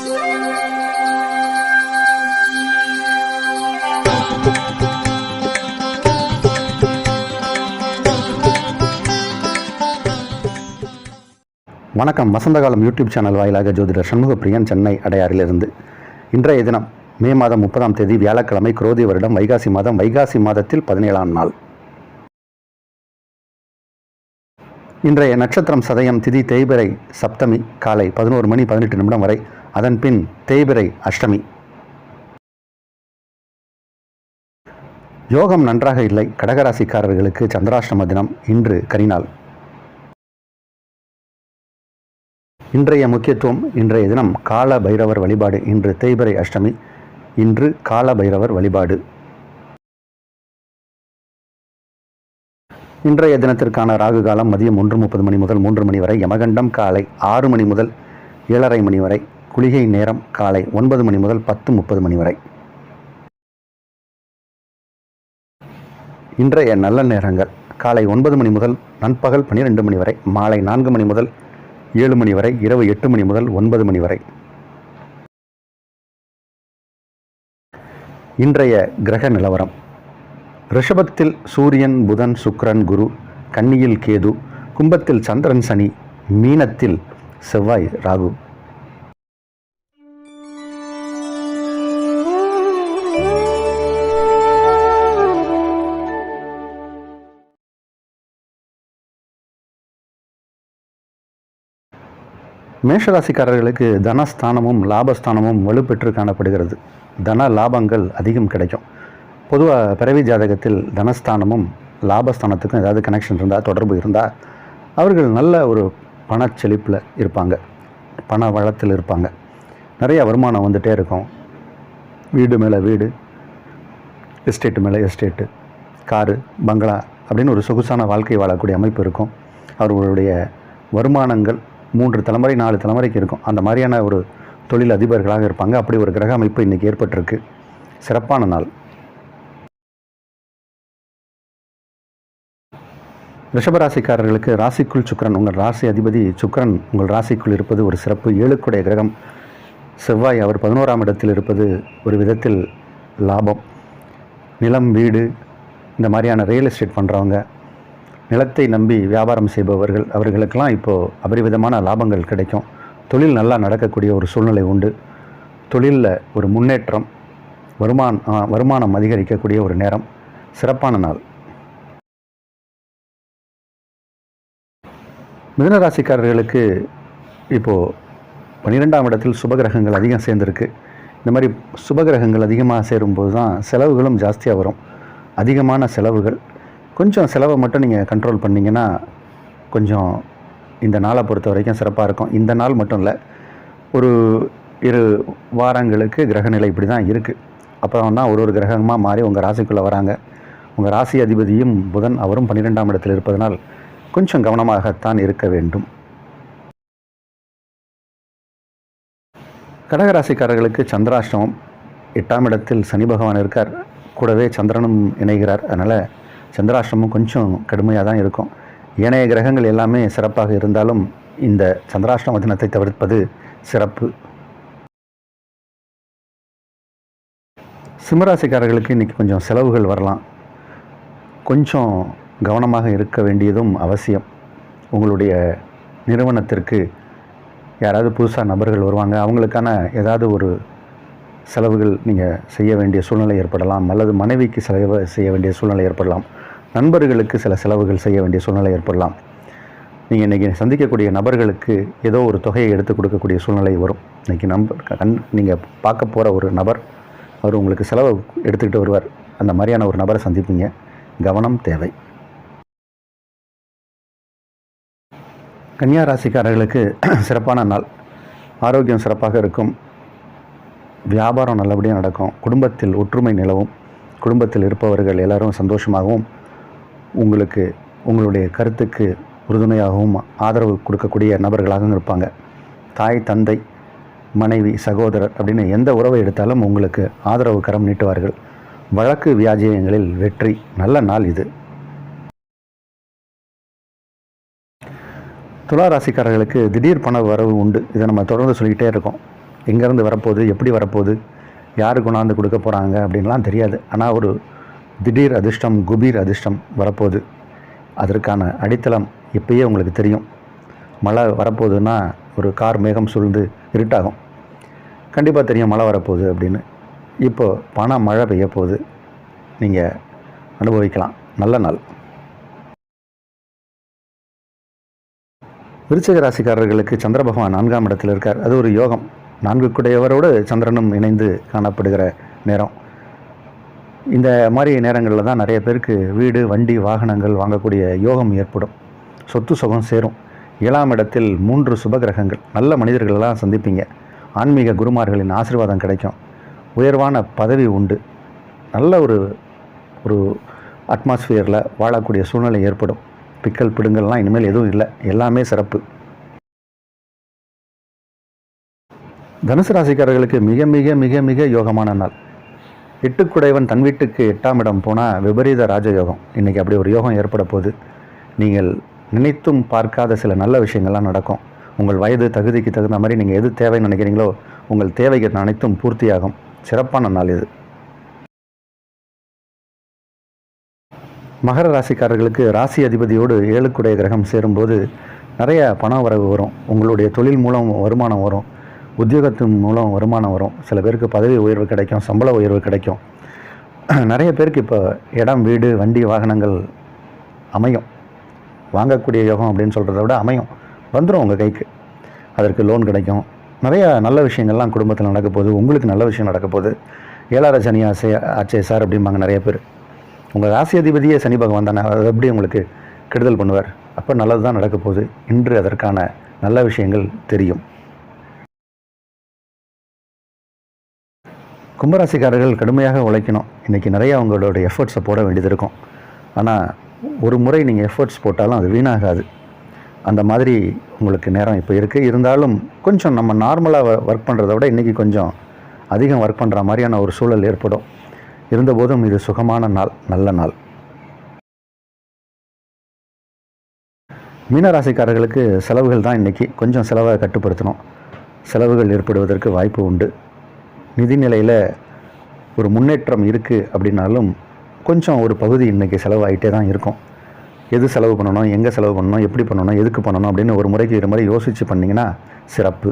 வணக்கம். வசந்தகாலம் YouTube channel வாயிலாக ஜோதிடர் சண்முகப்பிரியன், சென்னை அடையாறிலிருந்து. இன்றைய தினம் மே மாதம் 30ஆம் தேதி வியாழக்கிழமை, குரோதி வருடம் வைகாசி மாதம், வைகாசி மாதத்தில் 17ஆம் நாள். இன்றைய நட்சத்திரம் சதயம், திதி தேய்பிறை சப்தமி காலை 11 மணி 18 நிமிடம் வரை, அதன் பின் தேய்பிறை அஷ்டமி. யோகம் நன்றாக இல்லை. கடகராசிக்காரர்களுக்கு சந்திராஷ்டம தினம். இன்று கரிநாள். இன்றைய முக்கியத்துவம்: இன்றைய தினம் கால பைரவர் வழிபாடு. இன்று தேய்பிறை அஷ்டமி. இன்று கால பைரவர் வழிபாடு. இன்றைய தினத்திற்கான ராகு காலம் மதியம் 1:30 மணி முதல் 3 மணி வரை, யமகண்டம் காலை 6 மணி முதல் 7:30 மணி வரை, குளிகை நேரம் காலை 9 மணி முதல் 10:30 மணி வரை. இன்றைய நல்ல நேரங்கள்: காலை 9 மணி முதல் நண்பகல் 12 மணி வரை, மாலை 4 மணி முதல் 7 மணி வரை, இரவு 8 மணி முதல் 9 மணி வரை. இன்றைய கிரக நிலவரம்: ரிஷபத்தில் சூரியன், புதன், சுக்கிரன், குரு, கன்னியில் கேது, கும்பத்தில் சந்திரன், சனி, மீனத்தில் செவ்வாய், ராகு. மேஷராசிக்காரர்களுக்கு தனஸ்தானமும் லாபஸ்தானமும் வலுப்பெற்று காணப்படுகிறது. தன லாபங்கள் அதிகம் கிடைக்கும். பொதுவாக பிறவி ஜாதகத்தில் தனஸ்தானமும் லாபஸ்தானத்துக்கும் ஏதாவது கனெக்ஷன் இருந்தால், தொடர்பு இருந்தால், அவர்கள் நல்ல ஒரு பணச்செழிப்பில் இருப்பாங்க, பண வளத்தில் இருப்பாங்க. நிறைய வருமானம் வந்துகிட்டே இருக்கும். வீடு மேலே வீடு, எஸ்டேட்டு மேலே எஸ்டேட்டு, காரு, பங்களா அப்படின்னு ஒரு சொகுசான வாழ்க்கை வாழக்கூடிய அமைப்பு இருக்கும். அவர்களுடைய வருமானங்கள் 3 தலைமுறை 4 தலைமுறைக்கு இருக்கும். அந்த மாதிரியான ஒரு தொழில் அதிபர்களாக இருப்பாங்க. அப்படி ஒரு கிரக அமைப்பு இன்றைக்கி ஏற்பட்டிருக்கு. சிறப்பான நாள். ரிஷபராசிக்காரர்களுக்கு ராசிக்குள் சுக்கிரன், உங்கள் ராசி அதிபதி சுக்கிரன் உங்கள் ராசிக்குள் இருப்பது ஒரு சிறப்பு. 7க்குடைய கிரகம் செவ்வாய், அவர் 11ஆம் இடத்தில் இருப்பது ஒரு விதத்தில் லாபம். நிலம், வீடு, இந்த மாதிரியான ரியல் எஸ்டேட் பண்ணுறவங்க, நிலத்தை நம்பி வியாபாரம் செய்பவர்கள், அவர்களுக்கெல்லாம் இப்போது அபரிவிதமான லாபங்கள் கிடைக்கும். தொழில் நல்லா நடக்கக்கூடிய ஒரு சூழ்நிலை உண்டு. தொழிலில் ஒரு முன்னேற்றம், வருமானம் அதிகரிக்கக்கூடிய ஒரு நேரம். சிறப்பான நாள். மிதுனராசிக்காரர்களுக்கு இப்போது 12ஆம் இடத்தில் சுபகிரகங்கள் அதிகம் சேர்ந்துருக்கு. இந்த மாதிரி சுபகிரகங்கள் அதிகமாக சேரும்போது தான் செலவுகளும் ஜாஸ்தியாக வரும். அதிகமான செலவுகள். கொஞ்சம் செலவை மட்டும் நீங்கள் கண்ட்ரோல் பண்ணிங்கன்னா கொஞ்சம் இந்த நாளை பொறுத்த வரைக்கும் சிறப்பாக இருக்கும். இந்த நாள் மட்டும் இல்லை, ஒரு 2 வாரங்களுக்கு கிரகநிலை இப்படி தான் இருக்குது. அப்புறம் தான் ஒரு கிரகமாக மாறி உங்கள் ராசிக்குள்ளே வராங்க. உங்கள் ராசி அதிபதியும் புதன், அவரும் 12ஆம் இடத்தில் இருப்பதனால் கொஞ்சம் கவனமாகத்தான் இருக்க வேண்டும். கடகராசிக்காரர்களுக்கு சந்திராஷ்டமம். 8ஆம் இடத்தில் சனி பகவான் இருக்கார். கூடவே சந்திரனும் இணைகிறார். அதனால் சந்திராஷ்டமம் கொஞ்சம் கடுமையாக தான் இருக்கும். ஏனைய கிரகங்கள் எல்லாமே சிறப்பாக இருந்தாலும் இந்த சந்திராஷ்டம தினத்தை தவிர்ப்பது சிறப்பு. சிம்மராசிக்காரர்களுக்கு இன்றைக்கி கொஞ்சம் செலவுகள் வரலாம். கொஞ்சம் கவனமாக இருக்க வேண்டியதும் அவசியம். உங்களுடைய நிறுவனத்திற்கு யாராவது புதுசாக நபர்கள் வருவாங்க, அவங்களுக்கான ஏதாவது ஒரு செலவுகள் நீங்கள் செய்ய வேண்டிய சூழ்நிலை ஏற்படலாம். அல்லது மனைவிக்கு செலவு செய்ய வேண்டிய சூழ்நிலை ஏற்படலாம். நண்பர்களுக்கு சில செலவுகள் செய்ய வேண்டிய சூழ்நிலை ஏற்படலாம். நீங்கள் இன்றைக்கி சந்திக்கக்கூடிய நபர்களுக்கு ஏதோ ஒரு தொகையை எடுத்து கொடுக்கக்கூடிய சூழ்நிலை வரும். இன்றைக்கி நீங்கள் பார்க்க போகிற ஒரு நபர், அவர் உங்களுக்கு செலவை எடுத்துக்கிட்டு வருவார். அந்த மாதிரியான ஒரு நபரை சந்திப்பீங்க. கவனம் தேவை. கன்னியா ராசிக்காரர்களுக்கு சிறப்பான நாள். ஆரோக்கியம் சிறப்பாக இருக்கும். வியாபாரம் நல்லபடியாக நடக்கும். குடும்பத்தில் ஒற்றுமை நிலவும். குடும்பத்தில் இருப்பவர்கள் எல்லாரும் சந்தோஷமாகவும் உங்களுக்கு உங்களுடைய கருத்துக்கு உறுதுணையாகவும் ஆதரவு கொடுக்கக்கூடிய நபர்களாகவும் இருப்பாங்க. தாய், தந்தை, மனைவி, சகோதரர் அப்படின்னு எந்த உறவை எடுத்தாலும் உங்களுக்கு ஆதரவு கரம் நீட்டுவார்கள். வழக்கு வியாஜியங்களில் வெற்றி. நல்ல நாள் இது. துலா ராசிக்காரர்களுக்கு திடீர் பண வரவு உண்டு. இதை நம்ம தொடர்ந்து சொல்லிக்கிட்டே இருக்கோம். எங்கேருந்து வரப்போகுது, எப்படி வரப்போகுது, யார் கொண்டாந்து கொடுக்க போகிறாங்க அப்படின்லாம் தெரியாது. ஆனால் ஒரு திடீர் அதிர்ஷ்டம், குபீர் அதிர்ஷ்டம் வரப்போகுது. அதற்கான அடித்தளம் இப்பயே உங்களுக்கு தெரியும். மழை வரப்போகுதுன்னா ஒரு கார் மேகம் சூழ்ந்து இருட்டாகும், கண்டிப்பாக தெரியும் மழை வரப்போகுது அப்படின்னு. இப்போது பண மழை பெய்ய போகுது, நீங்கள் அனுபவிக்கலாம். நல்ல நாள். விருச்சிக ராசிக்காரர்களுக்கு சந்திர பகவான் 4ஆம் இடத்தில் இருக்கார். அது ஒரு யோகம். 4 குடையவரோடு சந்திரனும் இணைந்து காணப்படுகிற நேரம். இந்த மாதிரி நேரங்களில் தான் நிறைய பேருக்கு வீடு, வண்டி, வாகனங்கள் வாங்கக்கூடிய யோகம் ஏற்படும். சொத்து சுகம் சேரும். 7ஆம் இடத்தில் 3 சுப கிரகங்கள். நல்ல மனிதர்களெல்லாம் சந்திப்பீங்க. ஆன்மீக குருமார்களின் ஆசீர்வாதம் கிடைக்கும். உயர்வான பதவி உண்டு. நல்ல ஒரு அட்மாஸ்பியரில் வாழக்கூடிய சூழ்நிலை ஏற்படும். பிக்கல் பிடுங்கள்லாம் இனிமேல் எதுவும் இல்லை, எல்லாமே சிறப்பு. தனுசு ராசிக்காரர்களுக்கு மிக மிக மிக மிக யோகமான நாள். 8 குடைவன் தன் வீட்டுக்கு 8ஆம் இடம் போனால் விபரீத ராஜயோகம். இன்றைக்கி அப்படி ஒரு யோகம் ஏற்பட போகுது. நீங்கள் நினைத்தும் பார்க்காத சில நல்ல விஷயங்கள்லாம் நடக்கும். உங்கள் வயது தகுதிக்கு தகுந்த மாதிரி நீங்கள் எது தேவைன்னு நினைக்கிறீங்களோ உங்கள் தேவைகள் அனைத்தும் பூர்த்தியாகும். சிறப்பான நாள் இது. மகர ராசிக்காரர்களுக்கு ராசி அதிபதியோடு 7 குடைய கிரகம் சேரும்போது நிறைய பண வரவு வரும். உங்களுடைய தொழில் மூலம் வருமானம் வரும், உத்தியோகத்தின் மூலம் வருமானம் வரும். சில பேருக்கு பதவி உயர்வு கிடைக்கும், சம்பள உயர்வு கிடைக்கும். நிறைய பேருக்கு இப்போ இடம், வீடு, வண்டி, வாகனங்கள் அமையும். வாங்கக்கூடிய யோகம் அப்படின்னு சொல்கிறத விட அமையும், வந்துடும் உங்கள் கைக்கு. அதற்கு லோன் கிடைக்கும். நிறைய நல்ல விஷயங்கள்லாம் குடும்பத்தில் நடக்க போகுது. உங்களுக்கு நல்ல விஷயம் நடக்க போகுது. 7ஆம் சனி ஆச்சே சார் அப்படிம்பாங்க நிறைய பேர். உங்கள் ராசி அதிபதியே சனி பகவான் தானே, அது எப்படி உங்களுக்கு கெடுதல் பண்ணுவார்? அப்போ நல்லது தான் நடக்க போகுது. இன்று அதற்கான நல்ல விஷயங்கள் தெரியும். கும்பராசிக்காரர்கள் கடுமையாக உழைக்கணும். இன்றைக்கி நிறைய அவங்களோட எஃபர்ட்ஸை போட வேண்டியது இருக்கும். ஆனால் ஒரு முறை நீங்கள் எஃபர்ட்ஸ் போட்டாலும் அது வீணாகாது. அந்த மாதிரி உங்களுக்கு நேரம் இப்போ இருக்குது. இருந்தாலும் கொஞ்சம் நம்ம நார்மலாக ஒர்க் பண்ணுறத விட இன்றைக்கி கொஞ்சம் அதிகம் ஒர்க் பண்ணுற மாதிரியான ஒரு சூழல் ஏற்படும். இருந்தபோதும் இது சுகமான நாள், நல்ல நாள். மீனராசிக்காரர்களுக்கு செலவுகள் தான் இன்றைக்கி. கொஞ்சம் செலவை கட்டுப்படுத்தணும். செலவுகள் ஏற்படுவதற்கு வாய்ப்பு உண்டு. நிதிநிலையில் ஒரு முன்னேற்றம் இருக்குது அப்படின்னாலும் கொஞ்சம் ஒரு பகுதி இன்றைக்கி செலவாகிட்டே தான் இருக்கும். எது செலவு பண்ணணும், எங்கே செலவு பண்ணணும், எப்படி பண்ணணும், எதுக்கு பண்ணணும் அப்படின்னு ஒரு முறைக்கு 2 முறை யோசித்து பண்ணிங்கன்னா சிறப்பு.